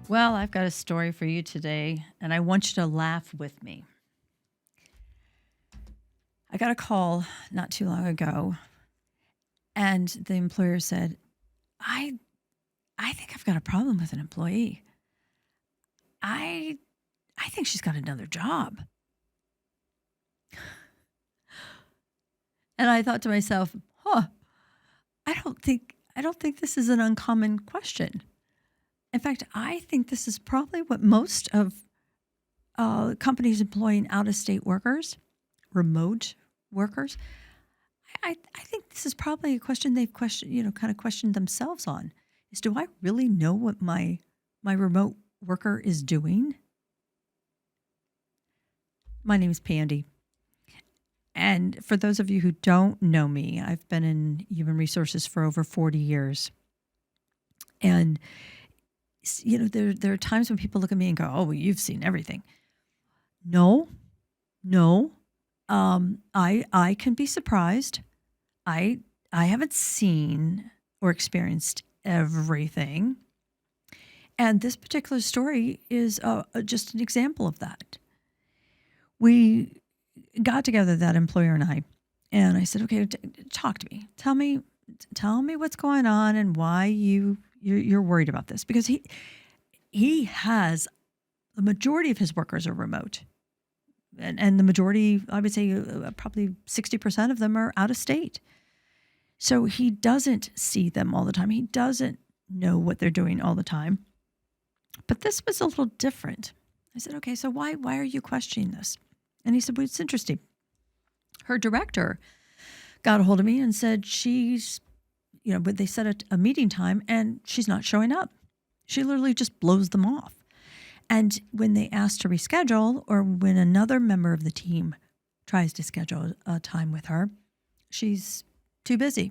Well, I've got a story for you today, and I want you to laugh with me. I got a call not too long ago, and the employer said, I I think I've got a problem with an employee. I I think she's got another job. And I thought to myself, huh, I don't think this is an uncommon question. In fact, I think this is probably what most of companies employing out of state workers, remote workers, I think this is probably a question they've questioned, kind of questioned themselves on is, do I really know what my remote worker is doing? My name is Pandy. And for those of you who don't know me, I've been in human resources for over 40 years. And, there are times when people look at me and go, oh, well, you've seen everything. No, no. I can be surprised. I haven't seen or experienced everything. And this particular story is just an example of that. We got together, that employer and I said, okay, talk to me. Tell me what's going on and why you're worried about this, because he has the majority of his workers are remote, and the majority, I would say, probably 60% of them are out of state. So he doesn't see them all the time. He doesn't know what they're doing all the time. But this was a little different. I said, okay, so why are you questioning this? And he said, well, it's interesting. Her director got a hold of me and said but they set a meeting time and she's not showing up. She literally just blows them off. And when they ask to reschedule, or when another member of the team tries to schedule a time with her, she's too busy.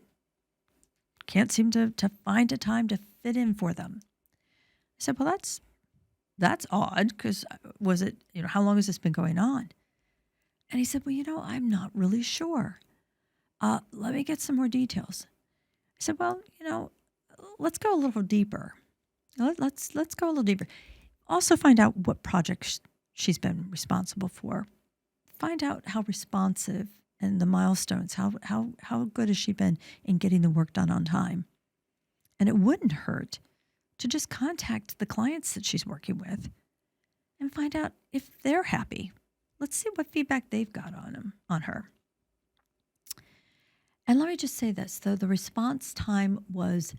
Can't seem to find a time to fit in for them. I said, well, that's odd, because was it, how long has this been going on? And he said, well, I'm not really sure. Let me get some more details. I said, well, let's go a little deeper. Let's go a little deeper. Also find out what projects she's been responsible for. Find out how responsive and the milestones, how good has she been in getting the work done on time. And it wouldn't hurt to just contact the clients that she's working with and find out if they're happy. Let's see what feedback they've got on her. And let me just say this, though, the response time was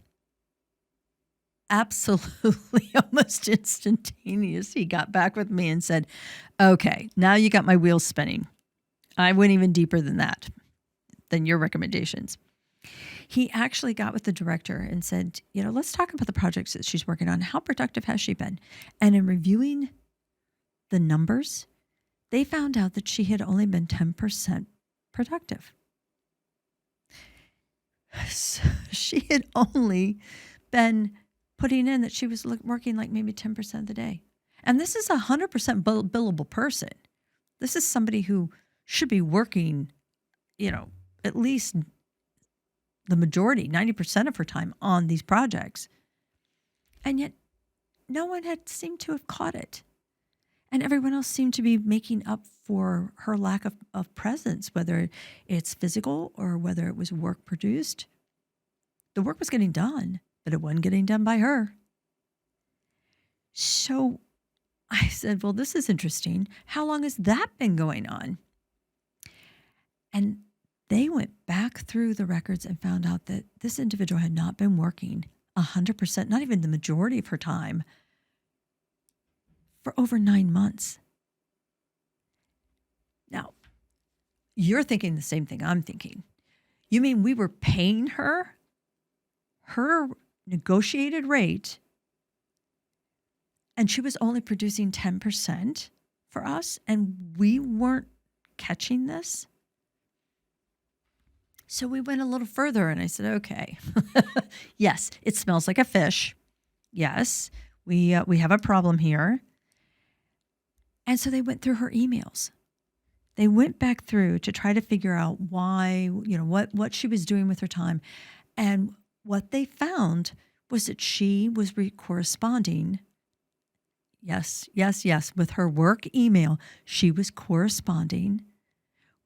absolutely almost instantaneous. He got back with me and said, okay, now you got my wheels spinning. I went even deeper than your recommendations. He actually got with the director and said, let's talk about the projects that she's working on. How productive has she been? And in reviewing the numbers, they found out that she had only been 10% productive. So she had only been putting in that she was working like maybe 10% of the day. And this is a 100% billable person. This is somebody who should be working, at least the majority, 90% of her time on these projects. And yet no one had seemed to have caught it. And everyone else seemed to be making up for her lack of presence, whether it's physical or whether it was work produced. The work was getting done, but it wasn't getting done by her. So I said, well, this is interesting. How long has that been going on? And they went back through the records and found out that this individual had not been working 100%, not even the majority of her time, for over 9 months. Now, you're thinking the same thing I'm thinking. You mean we were paying her negotiated rate, and she was only producing 10% for us, and we weren't catching this? So we went a little further, and I said, okay, yes, it smells like a fish. Yes, we have a problem here. And so they went through her emails. They went back through to try to figure out why, what she was doing with her time. And what they found was that she was corresponding Yes, yes, yes. With her work email, she was corresponding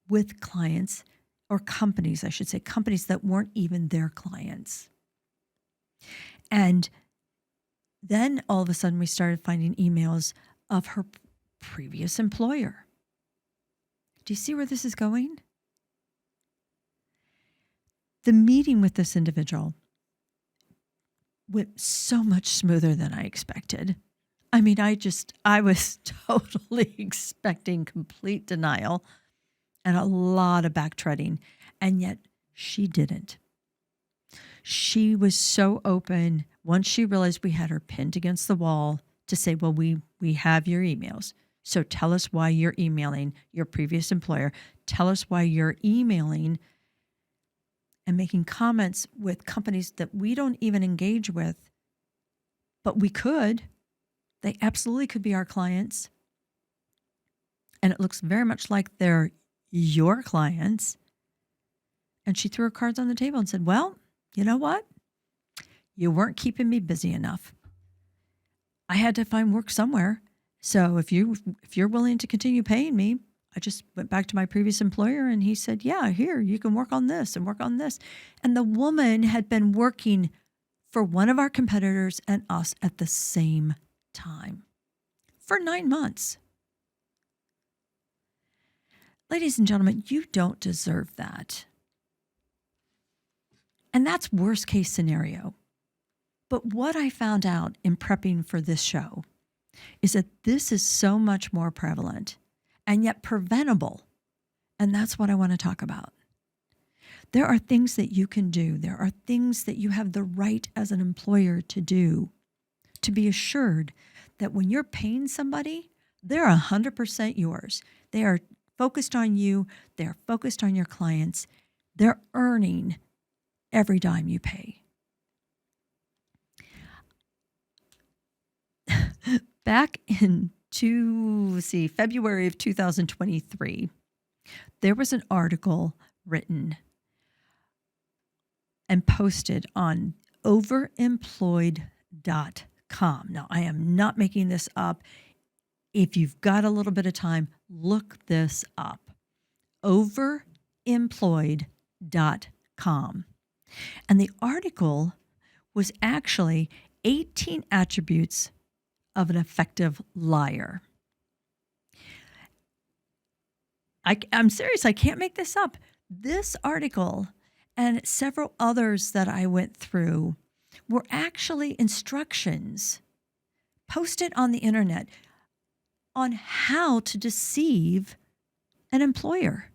with clients or companies, I should say, companies that weren't even their clients. And then all of a sudden we started finding emails of her previous employer. Do you see where this is going? The meeting with this individual went so much smoother than I expected. I mean, I was totally expecting complete denial and a lot of backtracking, and yet she didn't. She was so open once she realized we had her pinned against the wall to say, well, we have your emails. So tell us why you're emailing your previous employer. Tell us why you're emailing and making comments with companies that we don't even engage with, but we could. They absolutely could be our clients. And it looks very much like they're your clients. And she threw her cards on the table and said, well, you know what? You weren't keeping me busy enough. I had to find work somewhere. So if you're willing to continue paying me, I just went back to my previous employer and he said, yeah, here, you can work on this and work on this. And the woman had been working for one of our competitors and us at the same time for 9 months. Ladies and gentlemen, you don't deserve that. And that's worst case scenario. But what I found out in prepping for this show is that this is so much more prevalent and yet preventable. And that's what I want to talk about. There are things that you can do. There are things that you have the right as an employer to do to be assured that when you're paying somebody, they're 100% yours. They are focused on you. They're focused on your clients. They're earning every dime you pay. Back in February of 2023, there was an article written and posted on overemployed.com. Now, I am not making this up. If you've got a little bit of time, look this up. Overemployed.com. And the article was actually 18 attributes of an effective liar. I'm serious. I can't make this up. This article and several others that I went through were actually instructions posted on the internet on how to deceive an employer.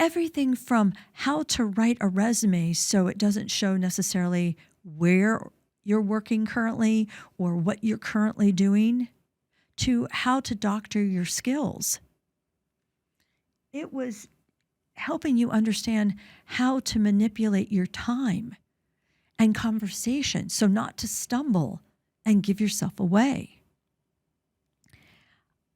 Everything from how to write a resume so it doesn't show necessarily where you're working currently or what you're currently doing, to how to doctor your skills. It was helping you understand how to manipulate your time and conversation so not to stumble and give yourself away.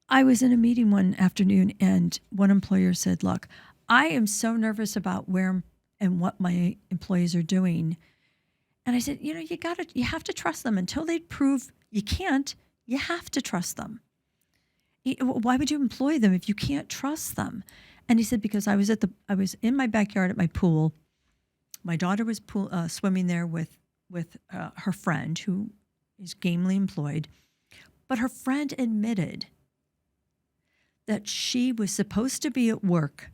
I was in a meeting one afternoon and one employer said, look, I am so nervous about where and what my employees are doing. And I said, you have to trust them until they prove you can't. You have to trust them. Why would you employ them if you can't trust them? And he said, because I was in my backyard at my pool. My daughter was swimming there with her friend who is gamely employed. But her friend admitted that she was supposed to be at work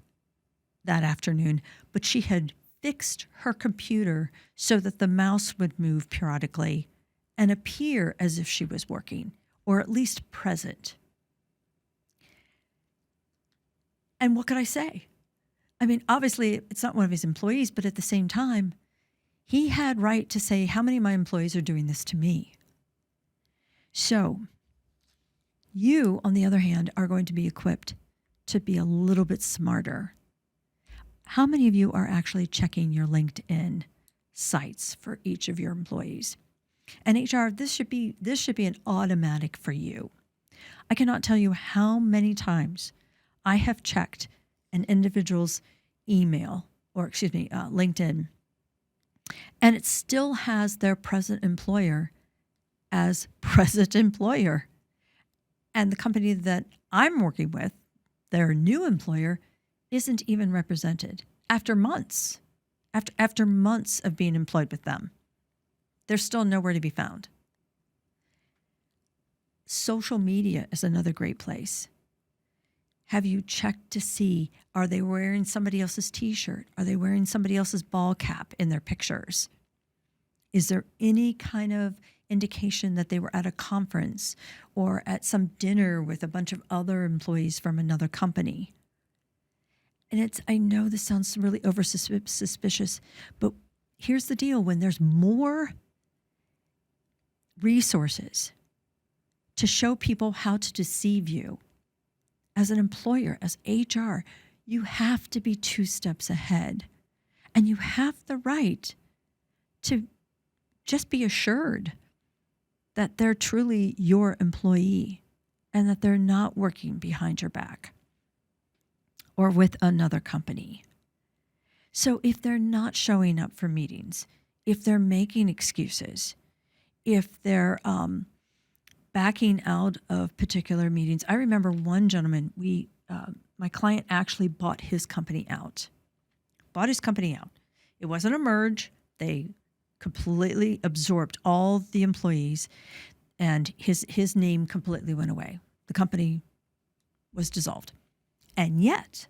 that afternoon, but she had fixed her computer so that the mouse would move periodically and appear as if she was working, or at least present. And what could I say? I mean, obviously, it's not one of his employees, but at the same time, he had right to say, how many of my employees are doing this to me? So you, on the other hand, are going to be equipped to be a little bit smarter. How many of you are actually checking your LinkedIn sites for each of your employees? And HR, this should be an automatic for you. I cannot tell you how many times I have checked an individual's LinkedIn, and it still has their present employer as present employer. And the company that I'm working with, their new employer, isn't even represented after months. After months of being employed with them, they're still nowhere to be found. Social media is another great place. Have you checked to see, are they wearing somebody else's t-shirt? Are they wearing somebody else's ball cap in their pictures? Is there any kind of indication that they were at a conference or at some dinner with a bunch of other employees from another company? And I know this sounds really over suspicious, but here's the deal. When there's more resources to show people how to deceive you, as an employer, as HR, you have to be 2 steps ahead. And you have the right to just be assured that they're truly your employee and that they're not working behind your back or with another company. So if they're not showing up for meetings, if they're making excuses, if they're backing out of particular meetings. I remember one gentleman, my client actually bought his company out. It wasn't a merge. They completely absorbed all the employees, and his name completely went away. The company was dissolved. And yet,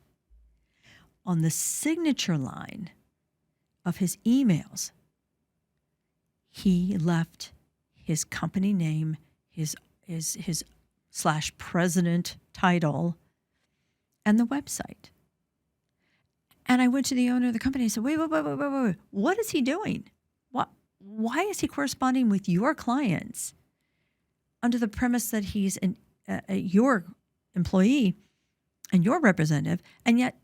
on the signature line of his emails, he left his company name, his /president title, and the website. And I went to the owner of the company and said, wait. What is he doing? Why is he corresponding with your clients under the premise that he's your employee and your representative, and yet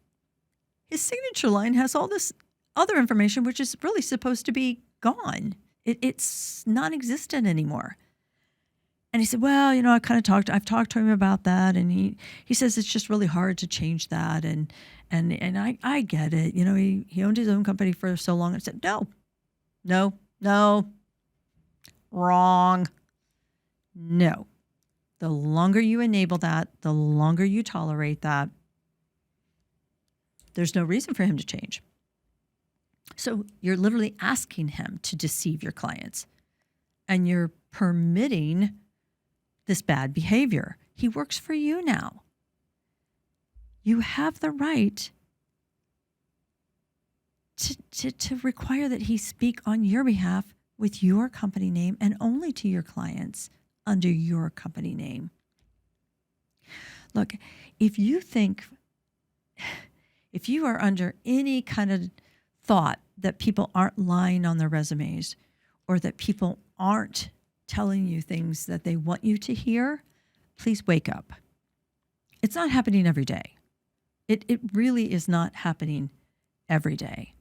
his signature line has all this other information, which is really supposed to be gone. It's non-existent anymore. And he said, well, I've talked to him about that. And he says it's just really hard to change that. And I get it. He owned his own company for so long. I said, no, wrong. No. The longer you enable that, the longer you tolerate that, there's no reason for him to change. So you're literally asking him to deceive your clients, and you're permitting this bad behavior. He works for you now. You have the right to require that he speak on your behalf with your company name and only to your clients under your company name. Look, if you are under any kind of thought that people aren't lying on their resumes or that people aren't telling you things that they want you to hear, please wake up. It's not happening every day. It really is not happening every day.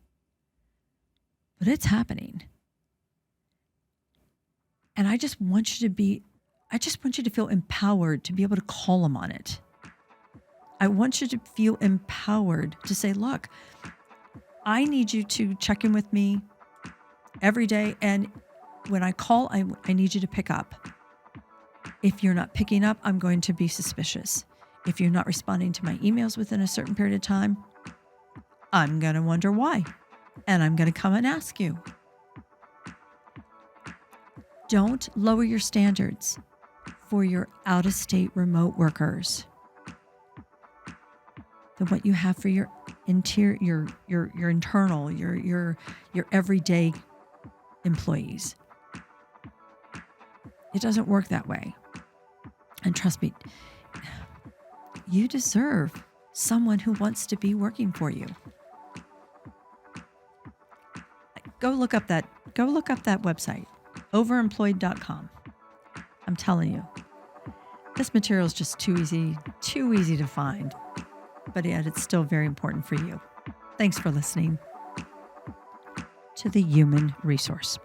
But it's happening. And I just want you to feel empowered to be able to call them on it. I want you to feel empowered to say, look, I need you to check in with me every day. And when I call, I need you to pick up. If you're not picking up, I'm going to be suspicious. If you're not responding to my emails within a certain period of time, I'm going to wonder why. And I'm going to come and ask you. Don't lower your standards for your out-of-state remote workers than what you have for your interior, your internal, your everyday employees. It doesn't work that way. And trust me, you deserve someone who wants to be working for you. Go look up that website, overemployed.com. I'm telling you, this material is just too easy to find, but yet it's still very important for you. Thanks for listening to The Human Resource.